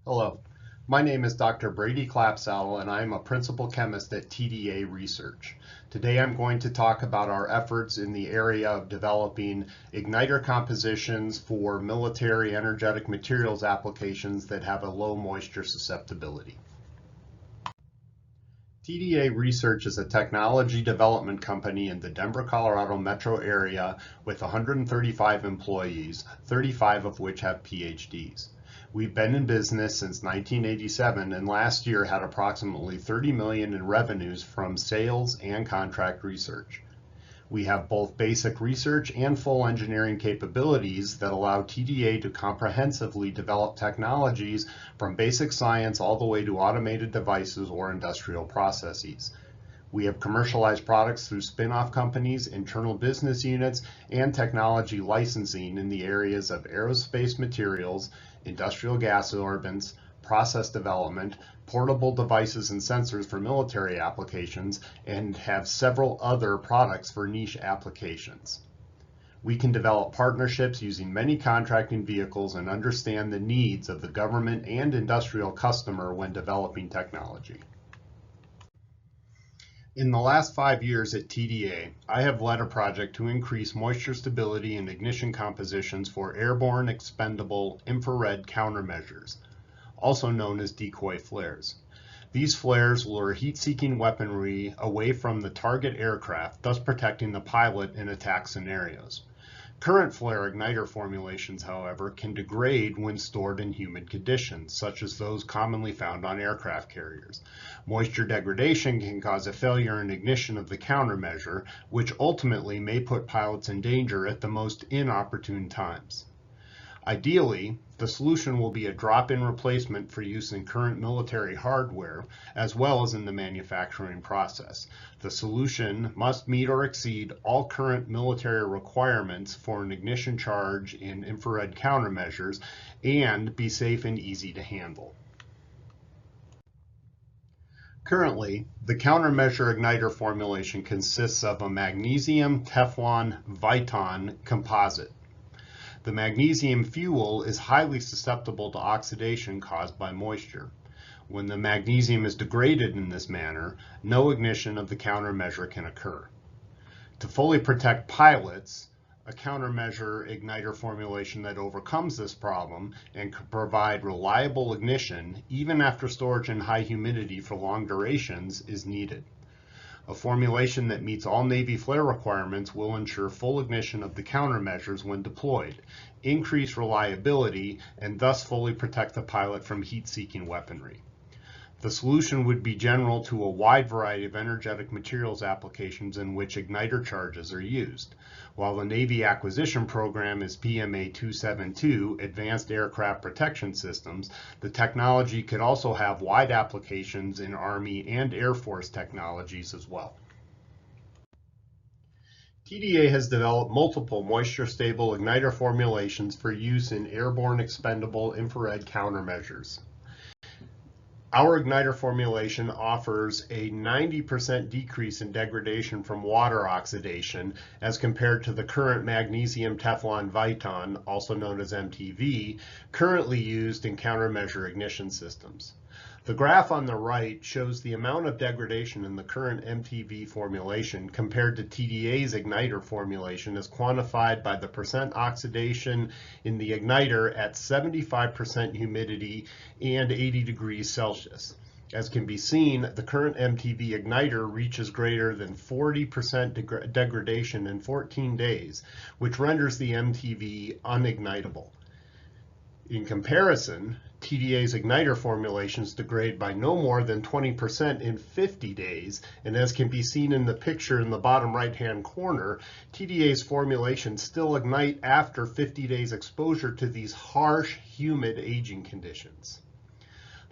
Hello, my name is Dr. Brady Clapsaddle and I am a principal chemist at TDA Research. Today I'm going to talk about our efforts in the area of developing igniter compositions for military energetic materials applications that have a low moisture susceptibility. TDA Research is a technology development company in the Denver, Colorado metro area with 135 employees, 35 of which have PhDs. We've been in business since 1987 and last year had approximately $30 million in revenues from sales and contract research. We have both basic research and full engineering capabilities that allow TDA to comprehensively develop technologies from basic science all the way to automated devices or industrial processes. We have commercialized products through spin-off companies, internal business units, and technology licensing in the areas of aerospace materials, industrial gas sorbents, process development, portable devices and sensors for military applications, and have several other products for niche applications. We can develop partnerships using many contracting vehicles and understand the needs of the government and industrial customer when developing technology. In the last 5 years at TDA, I have led a project to increase moisture stability in ignition compositions for airborne expendable infrared countermeasures, also known as decoy flares. These flares lure heat-seeking weaponry away from the target aircraft, thus protecting the pilot in attack scenarios. Current flare igniter formulations, however, can degrade when stored in humid conditions, such as those commonly found on aircraft carriers. Moisture degradation can cause a failure in ignition of the countermeasure, which ultimately may put pilots in danger at the most inopportune times. Ideally, the solution will be a drop-in replacement for use in current military hardware, as well as in the manufacturing process. The solution must meet or exceed all current military requirements for an ignition charge in infrared countermeasures and be safe and easy to handle. Currently, the countermeasure igniter formulation consists of a magnesium Teflon Viton composite. The magnesium fuel is highly susceptible to oxidation caused by moisture. When the magnesium is degraded in this manner, no ignition of the countermeasure can occur. To fully protect pilots, a countermeasure igniter formulation that overcomes this problem and can provide reliable ignition even after storage in high humidity for long durations is needed. A formulation that meets all Navy flare requirements will ensure full ignition of the countermeasures when deployed, increase reliability, and thus fully protect the pilot from heat-seeking weaponry. The solution would be general to a wide variety of energetic materials applications in which igniter charges are used. While the Navy acquisition program is PMA 272, Advanced Aircraft Protection Systems, the technology could also have wide applications in Army and Air Force technologies as well. TDA has developed multiple moisture-stable igniter formulations for use in airborne expendable infrared countermeasures. Our igniter formulation offers a 90% decrease in degradation from water oxidation as compared to the current magnesium Teflon Viton, also known as MTV, currently used in countermeasure ignition systems. The graph on the right shows the amount of degradation in the current MTV formulation compared to TDA's igniter formulation as quantified by the percent oxidation in the igniter at 75% humidity and 80 degrees Celsius. As can be seen, the current MTV igniter reaches greater than 40% degradation in 14 days, which renders the MTV unignitable. In comparison, TDA's igniter formulations degrade by no more than 20% in 50 days, and as can be seen in the picture in the bottom right-hand corner, TDA's formulations still ignite after 50 days exposure to these harsh, humid aging conditions.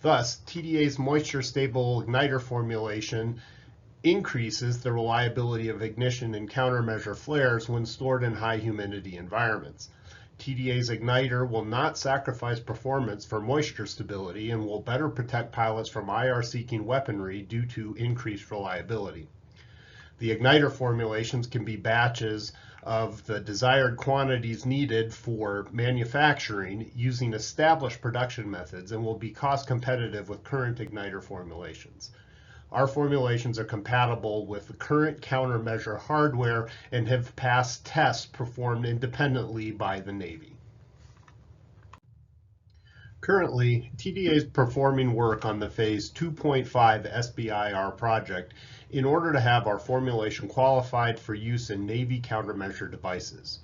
Thus, TDA's moisture-stable igniter formulation increases the reliability of ignition in countermeasure flares when stored in high humidity environments. TDA's igniter will not sacrifice performance for moisture stability and will better protect pilots from IR-seeking weaponry due to increased reliability. The igniter formulations can be batches of the desired quantities needed for manufacturing using established production methods and will be cost competitive with current igniter formulations. Our formulations are compatible with the current countermeasure hardware and have passed tests performed independently by the Navy. Currently, TDA is performing work on the Phase 2.5 SBIR project in order to have our formulation qualified for use in Navy countermeasure devices.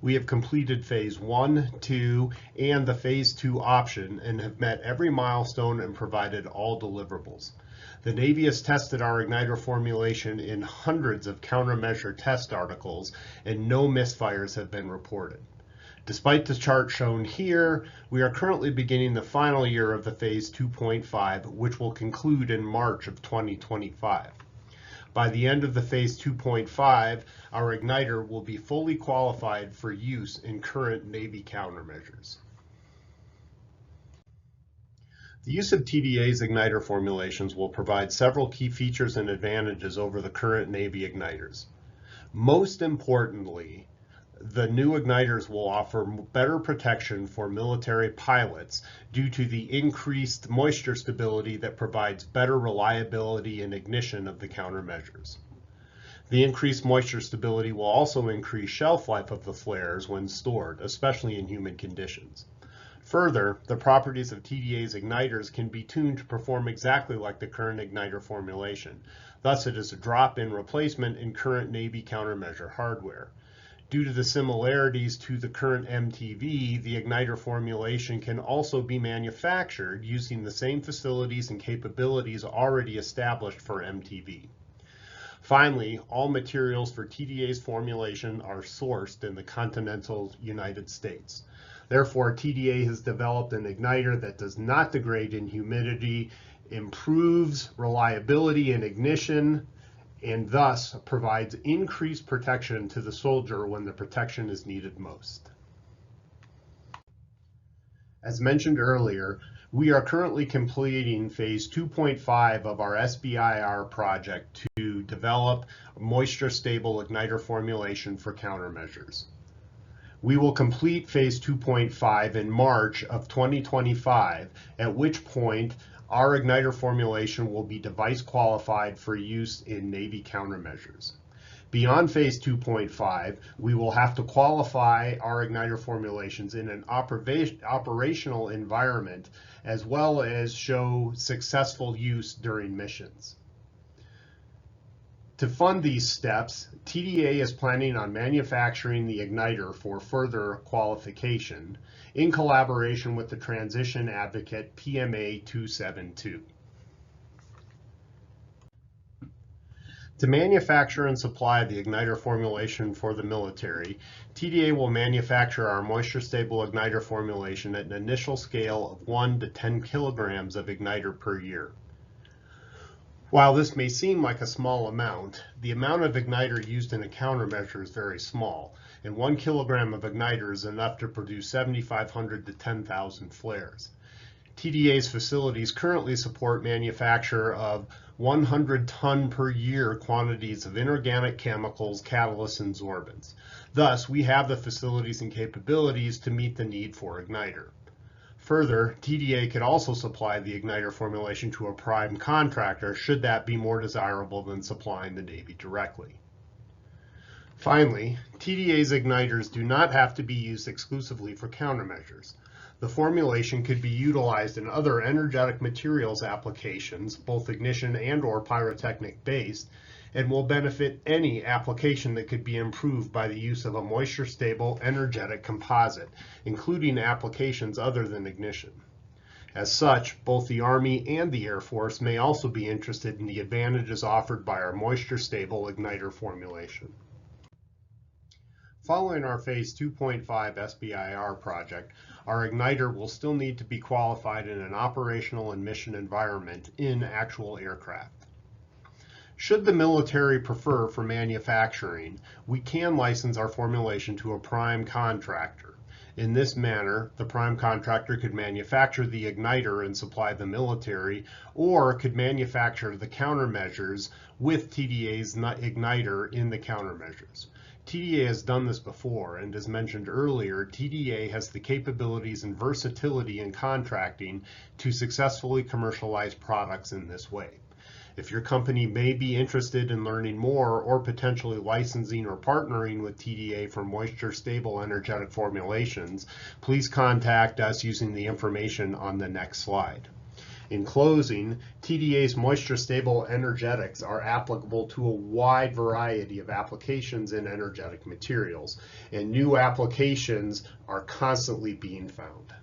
We have completed Phase 1, 2, and the Phase 2 option and have met every milestone and provided all deliverables. The Navy has tested our igniter formulation in hundreds of countermeasure test articles, and no misfires have been reported. Despite the chart shown here, we are currently beginning the final year of the Phase 2.5, which will conclude in March of 2025. By the end of the Phase 2.5, our igniter will be fully qualified for use in current Navy countermeasures. The use of TDA's igniter formulations will provide several key features and advantages over the current Navy igniters. Most importantly, the new igniters will offer better protection for military pilots due to the increased moisture stability that provides better reliability in ignition of the countermeasures. The increased moisture stability will also increase shelf life of the flares when stored, especially in humid conditions. Further, the properties of TDA's igniters can be tuned to perform exactly like the current igniter formulation. Thus, it is a drop-in replacement in current Navy countermeasure hardware. Due to the similarities to the current MTV, the igniter formulation can also be manufactured using the same facilities and capabilities already established for MTV. Finally, all materials for TDA's formulation are sourced in the continental United States. Therefore, TDA has developed an igniter that does not degrade in humidity, improves reliability in ignition, and thus provides increased protection to the soldier when the protection is needed most. As mentioned earlier, we are currently completing Phase 2.5 of our SBIR project to develop a moisture-stable igniter formulation for countermeasures. We will complete Phase 2.5 in March of 2025, at which point our igniter formulation will be device qualified for use in Navy countermeasures. Beyond Phase 2.5, we will have to qualify our igniter formulations in an operational environment, as well as show successful use during missions. To fund these steps, TDA is planning on manufacturing the igniter for further qualification in collaboration with the transition advocate PMA 272. To manufacture and supply the igniter formulation for the military, TDA will manufacture our moisture-stable igniter formulation at an initial scale of 1 to 10 kilograms of igniter per year. While this may seem like a small amount, the amount of igniter used in a countermeasure is very small, and 1 kilogram of igniter is enough to produce 7,500 to 10,000 flares. TDA's facilities currently support manufacture of 100 ton per year quantities of inorganic chemicals, catalysts, and sorbents. Thus, we have the facilities and capabilities to meet the need for igniter. Further, TDA could also supply the igniter formulation to a prime contractor should that be more desirable than supplying the Navy directly. Finally, TDA's igniters do not have to be used exclusively for countermeasures. The formulation could be utilized in other energetic materials applications, both ignition and/or pyrotechnic based, and will benefit any application that could be improved by the use of a moisture-stable, energetic composite, including applications other than ignition. As such, both the Army and the Air Force may also be interested in the advantages offered by our moisture-stable igniter formulation. Following our Phase 2.5 SBIR project, our igniter will still need to be qualified in an operational and mission environment in actual aircraft. Should the military prefer for manufacturing, we can license our formulation to a prime contractor. In this manner, the prime contractor could manufacture the igniter and supply the military, or could manufacture the countermeasures with TDA's igniter in the countermeasures. TDA has done this before, and as mentioned earlier, TDA has the capabilities and versatility in contracting to successfully commercialize products in this way. If your company may be interested in learning more or potentially licensing or partnering with TDA for moisture-stable energetic formulations, please contact us using the information on the next slide. In closing, TDA's moisture-stable energetics are applicable to a wide variety of applications in energetic materials, and new applications are constantly being found.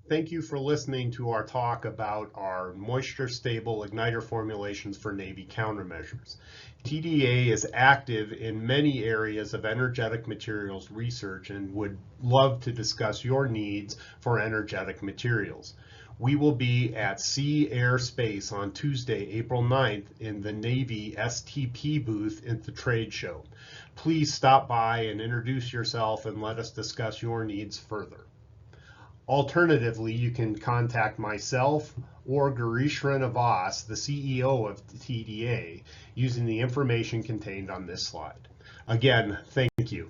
Thank you for listening to our talk about our moisture-stable igniter formulations for Navy countermeasures. TDA is active in many areas of energetic materials research and would love to discuss your needs for energetic materials. We will be at Sea Air Space on Tuesday, April 9th in the Navy STP booth at the trade show. Please stop by and introduce yourself and let us discuss your needs further. Alternatively, you can contact myself or Girish Srinivas, the CEO of TDA, using the information contained on this slide. Again, thank you.